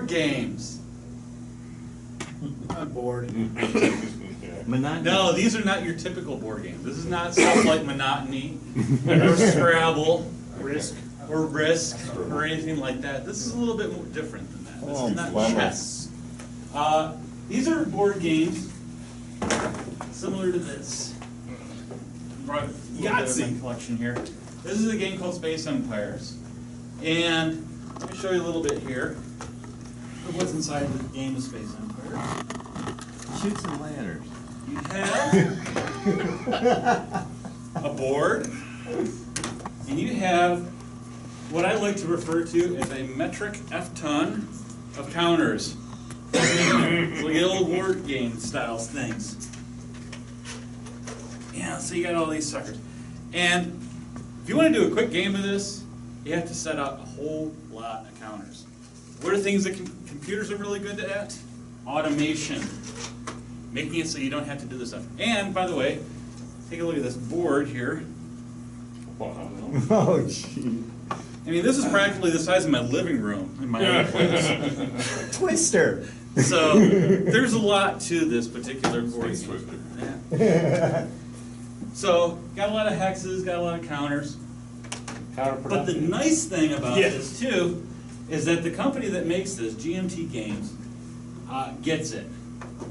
board games. I'm bored. Monotony. No, these are not your typical board games. This is not stuff like Monotony or Scrabble Risk. or Risk or anything like that. This is a little bit more different than that. This is not bummer. chess. These are board games similar to this. Brought a little bit of my collection here. This is a game called Space Empires, and let me show you a little bit here of what's inside the game of Space Empires. Shoots and ladders. You have a board, and you have what I like to refer to as a metric F-ton of counters. It's like old board game style things. Yeah, so you got all these suckers. And if you want to do a quick game of this, you have to set out a whole lot of counters. What are things that computers are really good at? Automation. Making it so you don't have to do this stuff. And, by the way, take a look at this board here. Wow. Oh, gee. I mean, this is practically the size of my living room in my own place. Twister. So, there's a lot to this particular board Space game. Twister. Yeah. So, got a lot of hexes, got a lot of counters. But the nice thing about this, too, is that the company that makes this, GMT Games, gets it.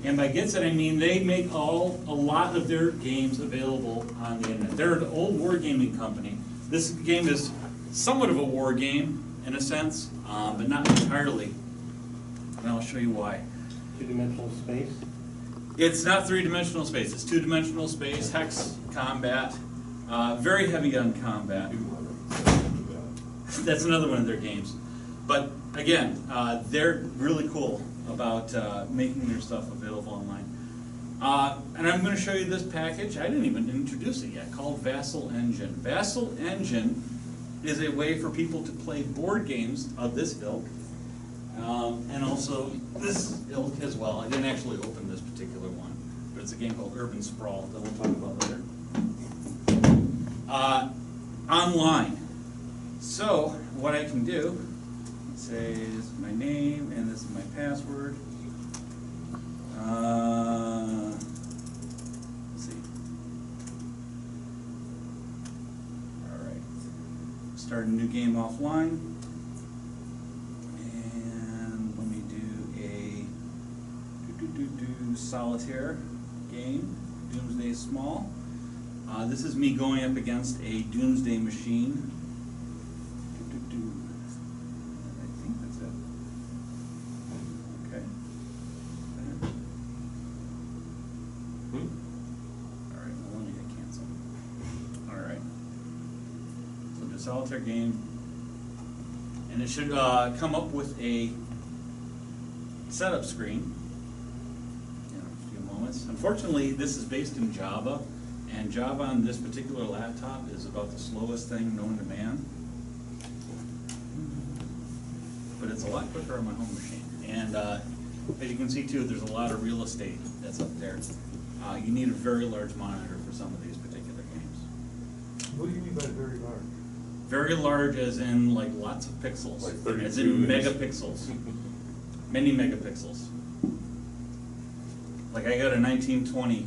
And by gets it, I mean they make a lot of their games available on the internet. They're an old wargaming company. This game is somewhat of a war game, in a sense, but not entirely. And I'll show you why. Two-dimensional space? It's not three-dimensional space. It's two-dimensional space, hex combat, very heavy on combat. That's another one of their games. But again, they're really cool about making their stuff available online. And I'm going to show you this package. I didn't even introduce it yet, called VASSAL Engine. VASSAL Engine is a way for people to play board games of this ilk, and also this ilk as well. I didn't actually open this particular one, but it's a game called Urban Sprawl that we'll talk about later. Online. So what I can do, let's say this is my name and this is my password. Let's see. All right. Start a new game offline. And let me do a solitaire game, Doomsday Small. This is me going up against a Doomsday machine. I think that's it. Okay. All right, well, let me hit cancel. All right. So the solitaire game, and it should come up with a setup screen in a few moments. Unfortunately, this is based in Java, and Java on this particular laptop is about the slowest thing known to man. But it's a lot quicker on my home machine. And as you can see too, there's a lot of real estate that's up there. You need a very large monitor for some of these particular games. What do you mean by very large? Very large as in like lots of pixels. Like 32 as in inch. megapixels. Many megapixels. Like I got a 1920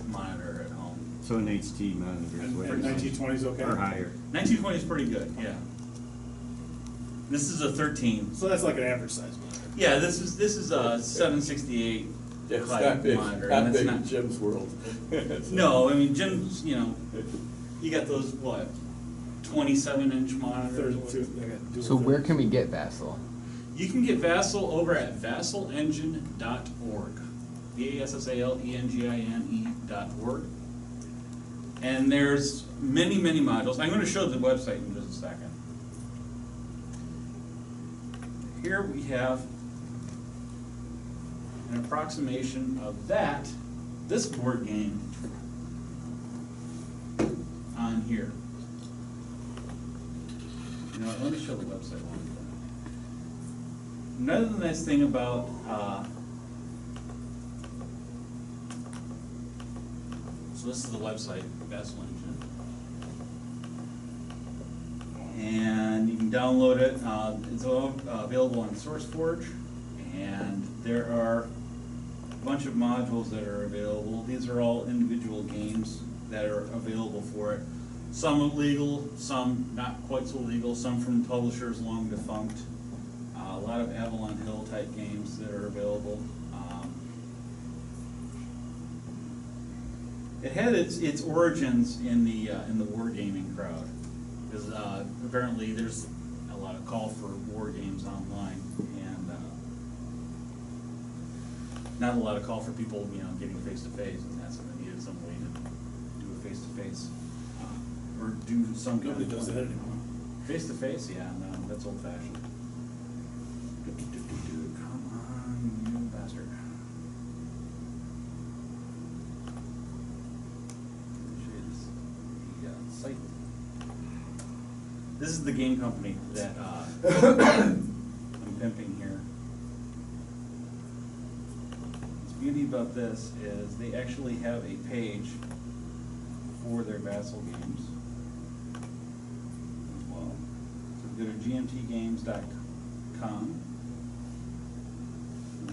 monitor at home. So an HT monitor is And what for you're saying. 1920s, okay? Or higher. 1920 is pretty good, yeah. This is a 13. So that's like an average size monitor. Yeah, this is a 768 Yeah, it's type not big, monitor. not and it's big not- in Jim's world. It's No, I mean Jim's, you know, you got those what, 27-inch monitors. 32. They got dual So where 30s. can we get Vassal? You can get Vassal over at VASSALengine.org. VASSALENGINE.org. And there's many, many modules. I'm going to show the website in just a second. Here we have an approximation of this board game on here. You know what, let me show the website one thing. Another nice thing about so this is the website, VASSAL Engine. and you can download it. It's all available on SourceForge, and there are a bunch of modules that are available. These are all individual games that are available for it. Some legal, some not quite so legal, some from publishers long defunct. A lot of Avalon Hill type games that are available. It had its origins in the wargaming crowd, because apparently there's a lot of call for war games online, and not a lot of call for people, getting face to face, and that's when they needed some way to do a face to face, or do some kind Nobody of does that anymore. face to face. Yeah, no, that's old fashioned. Come on, you bastard. Site. This is the game company that I'm pimping here. The beauty about this is they actually have a page for their Vassal games as well. So go to gmtgames.com. The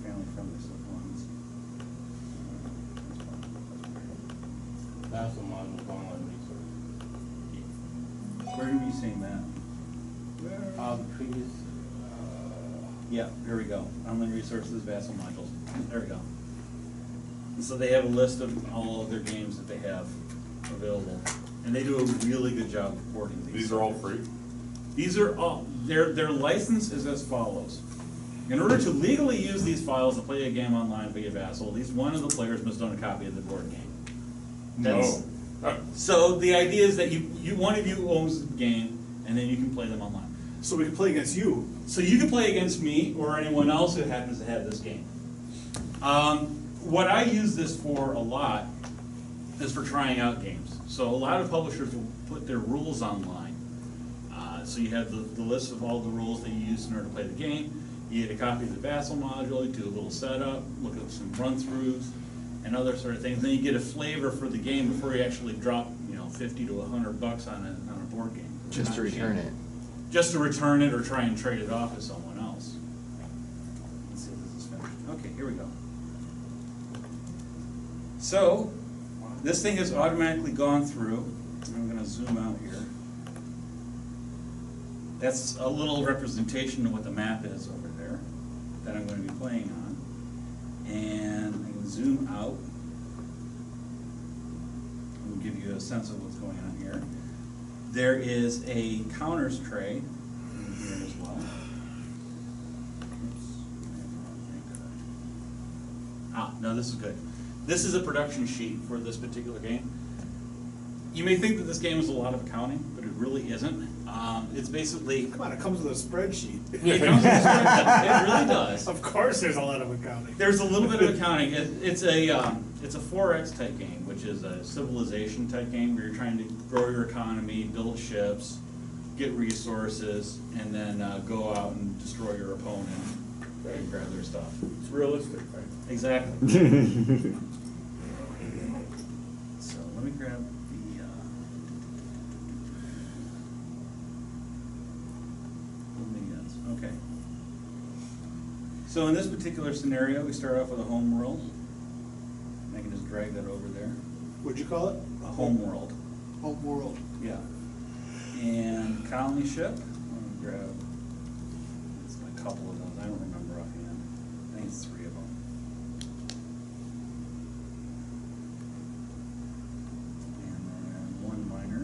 family friendly stuff ones. VASSAL modules online resource. Where are we seeing that? Previous, Yeah, here we go. Online resources, VASSAL modules. There we go. And so they have a list of all of their games that they have available, and they do a really good job of porting these. These are all free? These are all, their license is as follows. In order to legally use these files to play a game online via Vassal, at least one of the players must own a copy of the board game. That's- So the idea is that one of you owns the game, and then you can play them online. So we can play against you. So you can play against me or anyone else who happens to have this game. What I use this for a lot is for trying out games. So a lot of publishers will put their rules online. So you have the list of all the rules that you use in order to play the game. You get a copy of the Vassal module, you do a little setup, look at some run-throughs, and other sort of things. Then you get a flavor for the game before you actually drop, $50 to $100 on a board game. Just to return it. Just to return it or try and trade it off to someone else. Let's see if this is finished. Okay, here we go. So, this thing has automatically gone through. I'm going to zoom out here. That's a little representation of what the map is over there that I'm going to be playing on. And I can zoom out and give you a sense of what's going on here. There is a counters tray in here as well. No, this is good. This is a production sheet for this particular game. You may think that this game is a lot of accounting, but it really isn't. It's basically... Come on, it comes with a spreadsheet. It comes with a spreadsheet. It really does. Of course there's a lot of accounting. There's a little bit of accounting. It's a 4X type game, which is a civilization type game where you're trying to grow your economy, build ships, get resources, and then go out and destroy your opponent and grab their stuff. It's realistic, right? Exactly. So let me grab the. Okay. So in this particular scenario, we start off with a home world. I can just drag that over there. What'd you call it? A home world. Home world. Yeah. And colony ship. Let me grab. It's a couple of those. I don't remember offhand. I think it's 3 of them. And then 1 miner.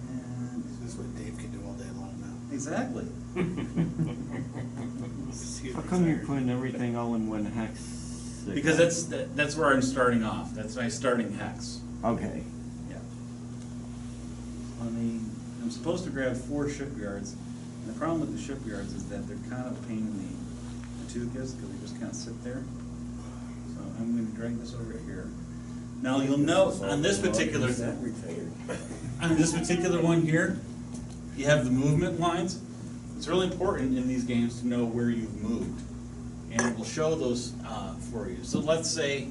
And This is what Dave can do all day long now. exactly. How come you're putting everything all in one hex? Because that's where I'm starting off. That's my starting hex. Okay. Yeah. I'm supposed to grab 4 shipyards, and the problem with the shipyards is that they're kind of a pain in the tuchus because they just kind of sit there. So I'm going to drag this over here. Now you'll note on this particular one here, you have the movement lines. It's really important in these games to know where you've moved, and it will show those for you. So let's say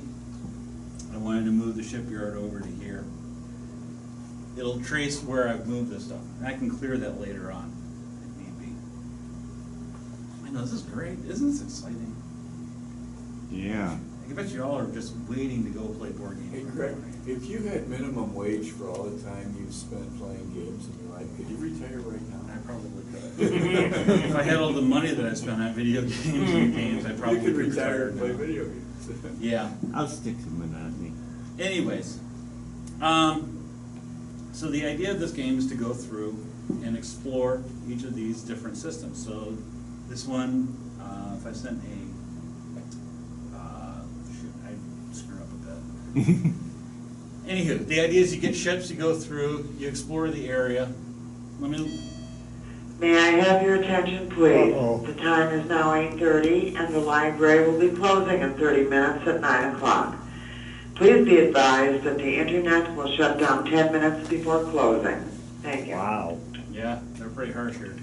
I wanted to move the shipyard over to here. it'll trace where I've moved this stuff. And I can clear that later on, if need be. I know, this is great. Isn't this exciting? Yeah. I bet you all are just waiting to go play board Hey, games. Greg, if you had minimum wage for all the time you've spent playing games in your life, could you retire right I now? probably could. If I had all the money that I spent on video games and games, I probably You could could retire and play now. video games. Yeah. I'll stick to monotony. Anyways, so the idea of this game is to go through and explore each of these different systems. So this one, if I sent a, shoot, I screwed up a bit. Anywho, the idea is you get ships, you go through, you explore the area. Let me, May I have your attention, please? Uh-oh. The time is now 8:30, and the library will be closing in 30 minutes at 9 o'clock. Please be advised that the internet will shut down 10 minutes before closing. Thank you. Wow. yeah, they're pretty harsh here.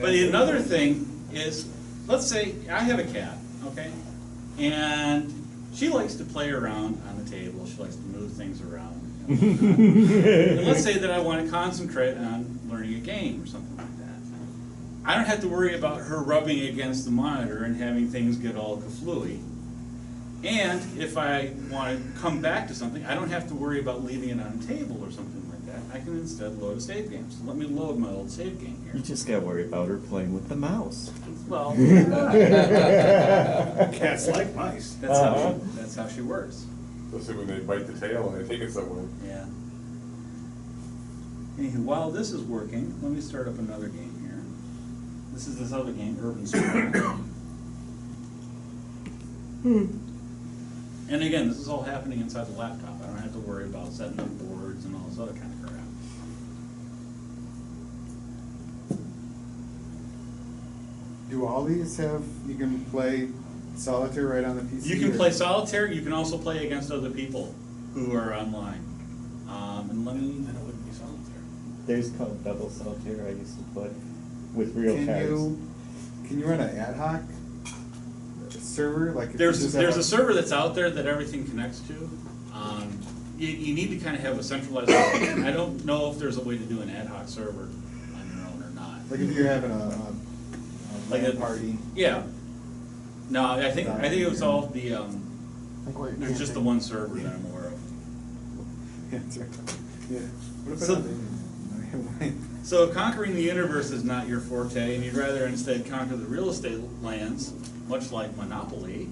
But another thing is, let's say I have a cat, okay? And she likes to play around on the table, she likes to move things around. You know, and let's say that I want to concentrate on learning a game or something like that. I don't have to worry about her rubbing against the monitor and having things get all kaflooey. And if I want to come back to something, I don't have to worry about leaving it on a table or something like that. I can instead load a save game. So let me load my old save game You here. just gotta worry about her playing with the mouse. Well, Cats like mice. that's how she works. Especially when they bite the tail and they take it somewhere. Yeah. Anywho, while this is working, let me start up another game here. This is this other game, Urban Sprawl. And again, this is all happening inside the laptop. I don't have to worry about setting up boards and all this other kind of crap. Do all these have, you can play solitaire right on the PC? You can or- play solitaire, you can also play against other people who are online. And let me, Then it wouldn't be solitaire. There's called double solitaire I used to play with real Can cards. can you run an ad hoc server? Like if you there's just a have server that's out there that everything connects to. You need to kind of have a centralized location. I don't know if there's a way to do an ad hoc server on your own or not. Like if you're having a Like LAN a- party. Yeah. No, I think it was all the, there's just the one server that I'm aware of. Yeah, that's right. Yeah. What if So- I So conquering the universe is not your forte, and you'd rather instead conquer the real estate lands, much like Monopoly,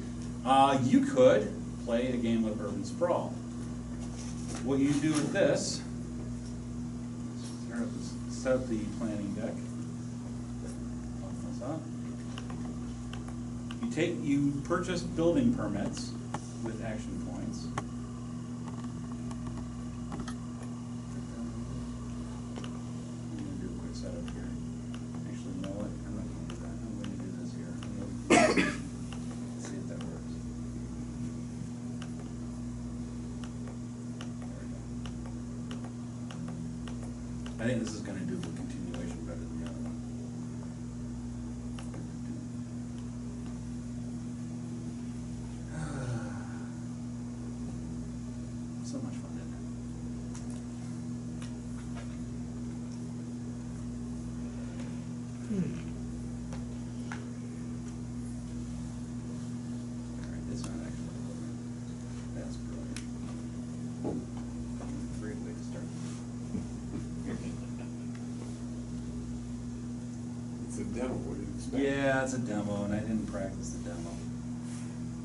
you could play a game of Urban Sprawl. What you do with this, set up the planning deck. Open this up. You purchase building permits with action points. I'm gonna do a quick setup here. Actually, you know what? I'm not gonna do that. I'm gonna do this here. Let's see if that works. There we go. I think this is gonna do the continuation better than the other one. So much fun, isn't it? Alright, it's not actually working. That's brilliant. Great way to start. It's a demo, what do you expect? Yeah, it's a demo, and I didn't practice the demo.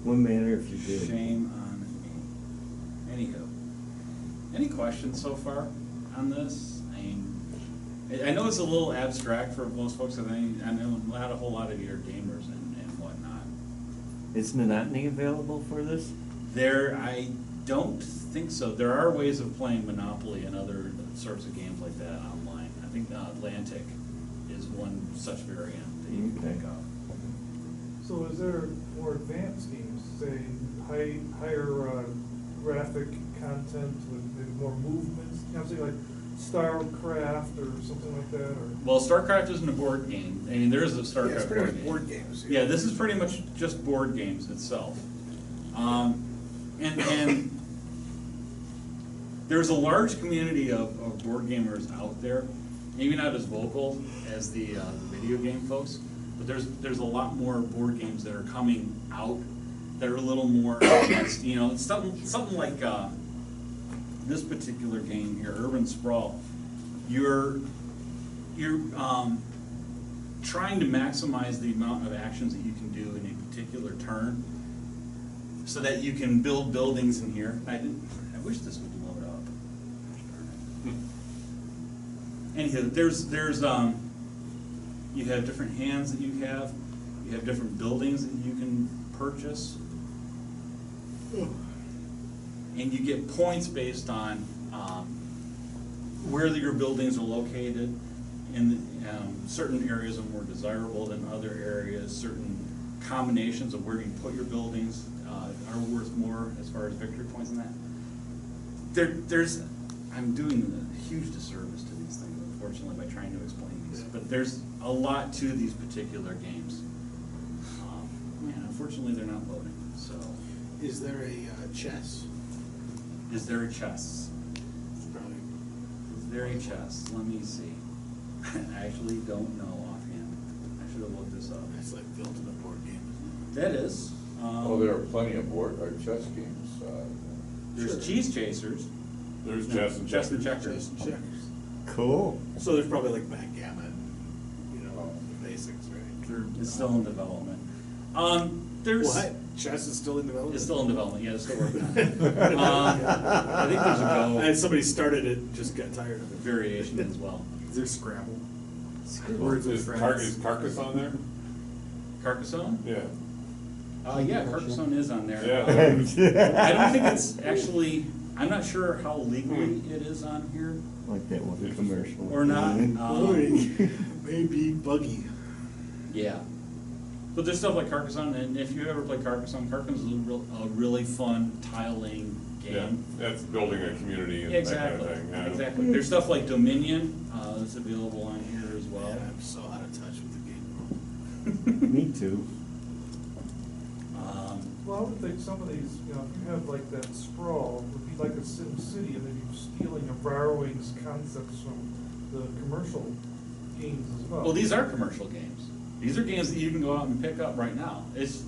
Wouldn't matter if you did. Shame on me. Anywho, any questions so far on this? I know it's a little abstract for most folks. I know not a whole lot of you are gamers and whatnot. Is Monotony available for this? I don't think so. There are ways of playing Monopoly and other sorts of games like that online. I think Atlantic is one such variant that you can Okay. pick up. So is there more advanced games, say higher graphic content with maybe more movements? You know, say like StarCraft or something like that, or? Well, StarCraft isn't a board game. I mean, there is a StarCraft Yeah, it's pretty much game. board games. Yeah, this is pretty much just board games itself. And there's a large community of board gamers out there, maybe not as vocal as the video game folks, but there's a lot more board games that are coming out that are a little more advanced. You know, it's something like this particular game here, Urban Sprawl. You're trying to maximize the amount of actions that you can do in a particular turn, so that you can build buildings in here. I wish this would load up. Anywho, there's you have different hands that you have different buildings that you can purchase, and you get points based on where your buildings are located. In certain areas are more desirable than other areas. Certain combinations of where you put your buildings are worth more as far as victory points and that. I'm doing a huge disservice to these things, unfortunately, by trying to explain these. But there's a lot to these particular games. Unfortunately, they're not loading. So, Is there a chess? is there a chess? Probably. Is there a chess? Let me see. I actually don't know offhand. I should have looked this up. That's like built in a board game, isn't That is. Oh, there are plenty of chess games. There's Sure. Cheese Chasers. There's No, chess and chess and checkers. checkers. Chess and checkers. Cool. So there's probably like backgammon, you know, the basics, right? It's still in development. There's. What? Chess is still in development? It's still in development. Yeah, it's still working on it. I think there's a And Go somebody started it, just got tired of it. variation as well. Is there Scrabble? Is Carcassonne there? Carcassonne? Yeah. Yeah, Carcassonne is on there. Yeah. I don't think it's actually. I'm not sure how legally it is on here Like that one commercial. or not. Maybe buggy. Yeah. But there's stuff like Carcassonne, and if you ever play Carcassonne, Carcassonne is a really fun tiling Yeah, game. that's building a community and Exactly, that kind of thing. Yeah. exactly. There's stuff like Dominion that's available on here as well. Yeah, I'm so out of touch with the game world. Me too. Well, I would think some of these, you know, if you have like that sprawl, would be like a Sim City, and then you're stealing or borrowing concepts from the commercial games as well. Well, these are commercial games. These are games that you can go out and pick up right now. It's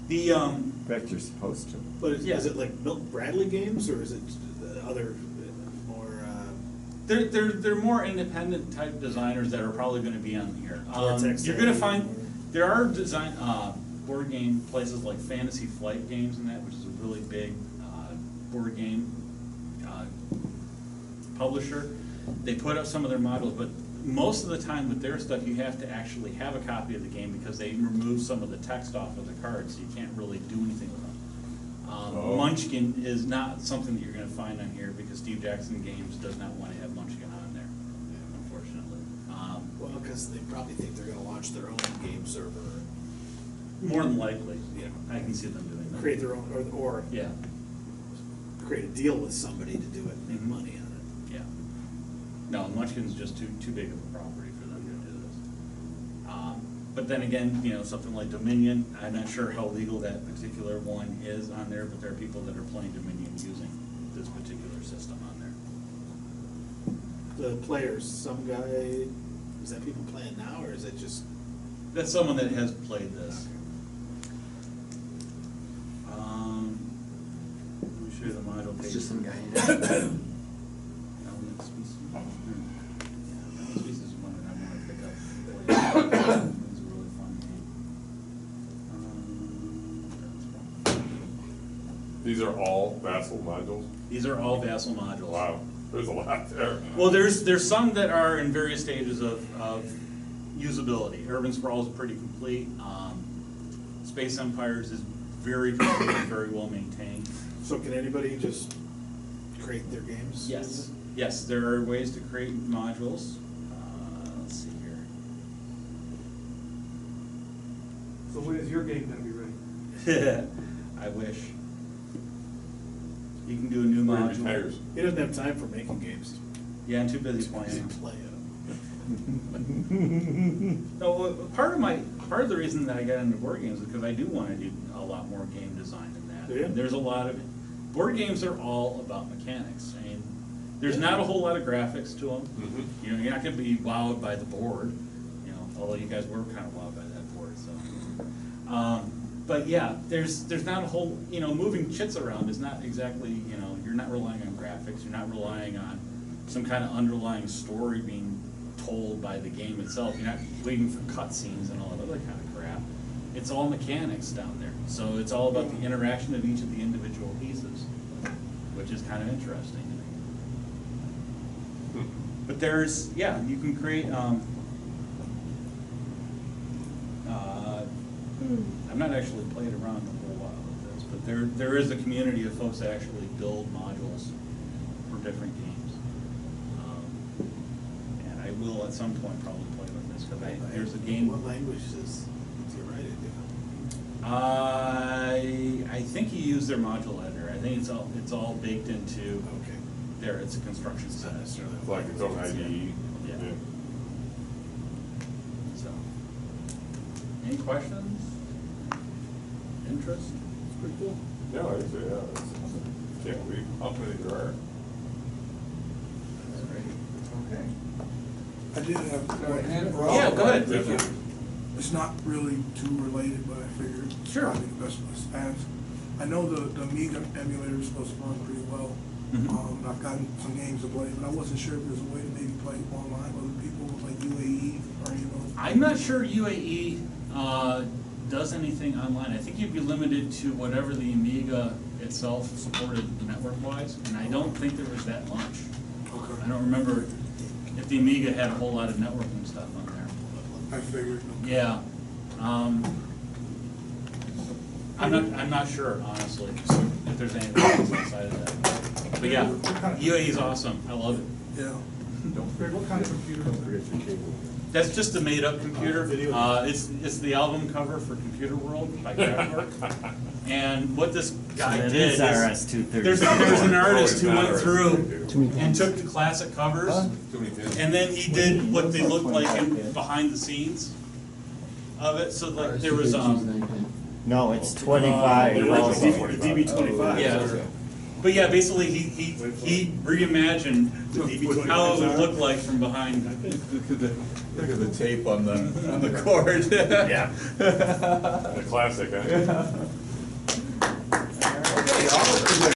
the In fact, you're supposed to. But is, Yeah. is it like Milton Bradley games, or is it other, more, they're more independent type designers that are probably going to be on here. Vortex You're going to Area. find there are design board game places like Fantasy Flight Games and that, which is a really big board game publisher. They put up some of their modules, but most of the time with their stuff, you have to actually have a copy of the game because they remove some of the text off of the cards, so you can't really do anything with them. Oh. Munchkin is not something that you're going to find on here because Steve Jackson Games does not want to have Munchkin on there, unfortunately. well, because they probably think they're gonna launch their own game server, More than likely, Yeah. I can see them doing that. create their own, or Yeah, create a deal with somebody to do it and make Mhm. money on it. yeah. No, Munchkin's just too big of a property for them to do this. But then again, you know, something like Dominion, I'm not sure how legal that particular one is on there, but there are people that are playing Dominion using this particular system on there. The players, some guy, is that people playing now, or is it just? That's someone that has played this. Let me show you the model page. It's just some guy. Alien Species. Alien Species is one that I want to pick up. It's a really fun game. These are all Vassal modules? These are all Vassal modules. Wow, there's a lot there. Well, there's some that are in various stages of usability. Urban Sprawl is pretty complete. Space Empires is very complete and very well maintained. So can anybody just create their games? Yes, yes, there are ways to create modules. Let's see here. So when is your game gonna be ready? I wish. You can do a new Where he module. retires. He doesn't have time for making games. Yeah, I'm too busy He's playing. busy them. playing. No, part of the reason that I got into board games is because I do want to do a lot more game design than that. Do you? There's a lot of board games are all about mechanics. I mean, There's not a whole lot of graphics to them. Mhm. You know, you're not gonna be wowed by the board, you know, although you guys were kind of wowed by that board, so. But yeah, there's not a whole, you know, moving chits around is not exactly, you know, you're not relying on graphics, you're not relying on some kind of underlying story being told by the game itself. You're not waiting for cutscenes and all that other kind of crap. It's all mechanics down there. So it's all about the interaction of each of the individual pieces, which is kind of interesting to me. But there's, yeah, you can create, I've not actually played around a whole lot with this, but there is a community of folks that actually build modules for different games. And I will at some point probably play with this, because there's a game. What language does he write it in? I think you use their module editor. I think it's all baked into Okay. there. It's a construction It's not set. necessarily. It's like its own IDE. Yeah. So, any questions? Interest? It's pretty cool. Yeah, like I say, yeah, can't believe how many there are. Okay. I did have. Yeah, go ahead. Yeah. It's not really too related, but I figured it's Sure. probably the best place to ask. I know the Amiga emulator is supposed to run pretty well. Mhm. I've gotten some games to play, but I wasn't sure if there's a way to maybe play online with other people, like UAE or any of those. I'm not sure UAE does anything online. I think you'd be limited to whatever the Amiga itself supported network-wise, and I don't think there was that much. Okay. I don't remember if the Amiga had a whole lot of networking stuff on there. I figured. Okay. Yeah. I'm not sure, honestly, if there's anything else outside of that. But yeah, UAE is awesome. I love it. Yeah. Greg, what kind of computer is it? That's just a made-up computer. It's the album cover for Computer World by Kraftwerk. And what this guy That did is RS-230. there's an artist who Oh, went it's through not and took the classic covers, Too many kids. and then he did what they looked like in behind the scenes of it. So like there was No, it's 25. DB25. yeah. But yeah, basically he reimagined how it would look like from behind. Look at the tape on the cord. Yeah. The classic, huh?